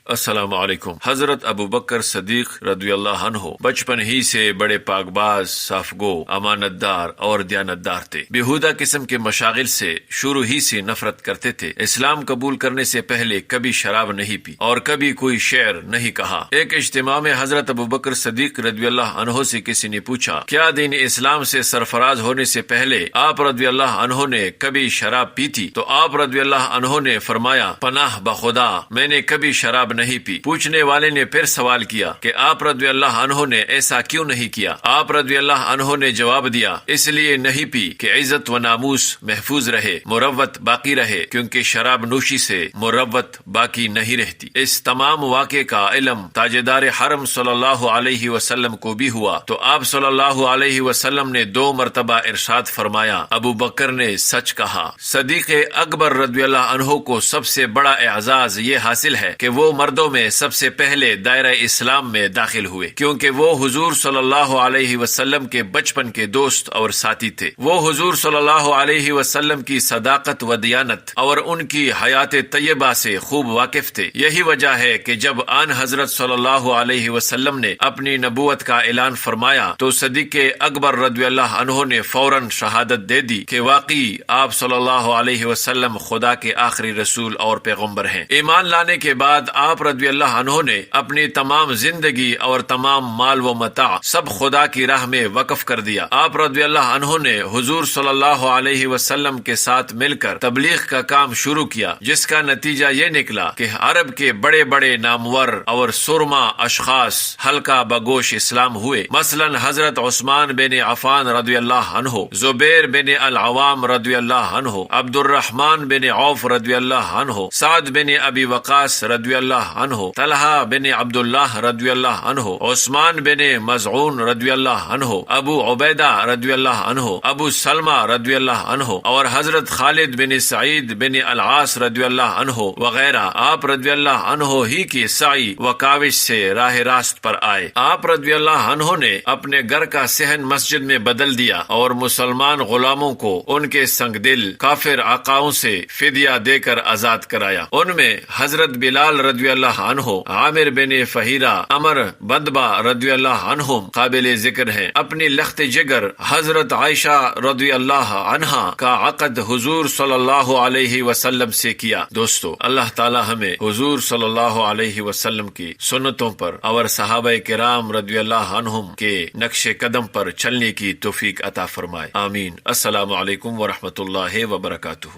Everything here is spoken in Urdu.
السلام علیکم۔ حضرت ابوبکر صدیق رضی اللہ عنہ بچپن ہی سے بڑے پاک باز، صاف گو، امانت دار اور دیانت دار تھے۔ بیہودہ قسم کے مشاغل سے شروع ہی سے نفرت کرتے تھے۔ اسلام قبول کرنے سے پہلے کبھی شراب نہیں پی اور کبھی کوئی شعر نہیں کہا۔ ایک اجتماع میں حضرت ابوبکر صدیق رضی اللہ عنہ سے کسی نے پوچھا، کیا دین اسلام سے سرفراز ہونے سے پہلے آپ رضی اللہ عنہ نے کبھی شراب پی تھی؟ تو آپ رضی اللہ عنہ نے فرمایا، پناہ بخدا، میں نے کبھی شراب نہیں پی۔ پوچھنے والے نے پھر سوال کیا کہ آپ رضی اللہ عنہ نے ایسا کیوں نہیں کیا؟ آپ رضی اللہ عنہ نے جواب دیا، اس لیے نہیں پی کہ عزت و ناموس محفوظ رہے، مروت باقی رہے، کیونکہ شراب نوشی سے مروت باقی نہیں رہتی۔ اس تمام واقعے کا علم تاجدار حرم صلی اللہ علیہ وسلم کو بھی ہوا تو آپ صلی اللہ علیہ وسلم نے 2 مرتبہ ارشاد فرمایا، ابو بکر نے سچ کہا۔ صدیق اکبر رضی اللہ عنہ کو سب سے بڑا اعزاز یہ حاصل ہے کہ وہ مردوں میں سب سے پہلے دائرہ اسلام میں داخل ہوئے، کیونکہ وہ حضور صلی اللہ علیہ وسلم کے بچپن کے دوست اور ساتھی تھے۔ وہ حضور صلی اللہ علیہ وسلم کی صداقت و دیانت اور ان کی حیات طیبہ سے خوب واقف تھے۔ یہی وجہ ہے کہ جب آن حضرت صلی اللہ علیہ وسلم نے اپنی نبوت کا اعلان فرمایا تو صدیق اکبر رضی اللہ عنہ نے فوراً شہادت دے دی کہ واقعی آپ صلی اللہ علیہ وسلم خدا کے آخری رسول اور پیغمبر ہیں۔ ایمان لانے کے بعد آپ رضی اللہ عنہ نے اپنی تمام زندگی اور تمام مال و متاع سب خدا کی راہ میں وقف کر دیا۔ آپ رضی اللہ عنہ نے حضور صلی اللہ علیہ وسلم کے ساتھ مل کر تبلیغ کا کام شروع کیا، جس کا نتیجہ یہ نکلا کہ عرب کے بڑے بڑے نامور اور سرما اشخاص حلقہ بگوش اسلام ہوئے، مثلا حضرت عثمان بن عفان رضی اللہ عنہ، زبیر بن العوام رضی اللہ عنہ، عبد الرحمن بن عوف رضی اللہ عنہ، سعد بن ابی وقاص رضی اللہ عنہ، طلحہ بن عبداللہ رضی اللہ عنہ، عثمان بن مزعون رضی اللہ عنہ، ابو عبیدہ رضی اللہ عنہ، ابو سلمہ رضی اللہ عنہ اور حضرت خالد بن سعید بن العاص رضی اللہ عنہ وغیرہ۔ آپ رضی اللہ عنہ ہی کی سعی و کاوش سے راہ راست پر آئے۔ آپ رضی اللہ عنہ نے اپنے گھر کا صحن مسجد میں بدل دیا اور مسلمان غلاموں کو ان کے سنگ دل کافر آقاؤں سے فدیہ دے کر آزاد کرایا۔ ان میں حضرت بلال رضی اللہ عنہ، عامر بن فہیرہ، عمر بندبہ رضی اللہ عنہم قابل ذکر ہیں۔ اپنی لخت جگر حضرت عائشہ رضی اللہ عنہا کا عقد حضور صلی اللہ علیہ وسلم سے کیا۔ دوستو، اللہ تعالی ہمیں حضور صلی اللہ علیہ وسلم کی سنتوں پر اور صحابہ کرام رضی اللہ عنہم کے نقش قدم پر چلنے کی توفیق عطا فرمائے، آمین۔ السلام علیکم ورحمۃ اللہ وبرکاتہ۔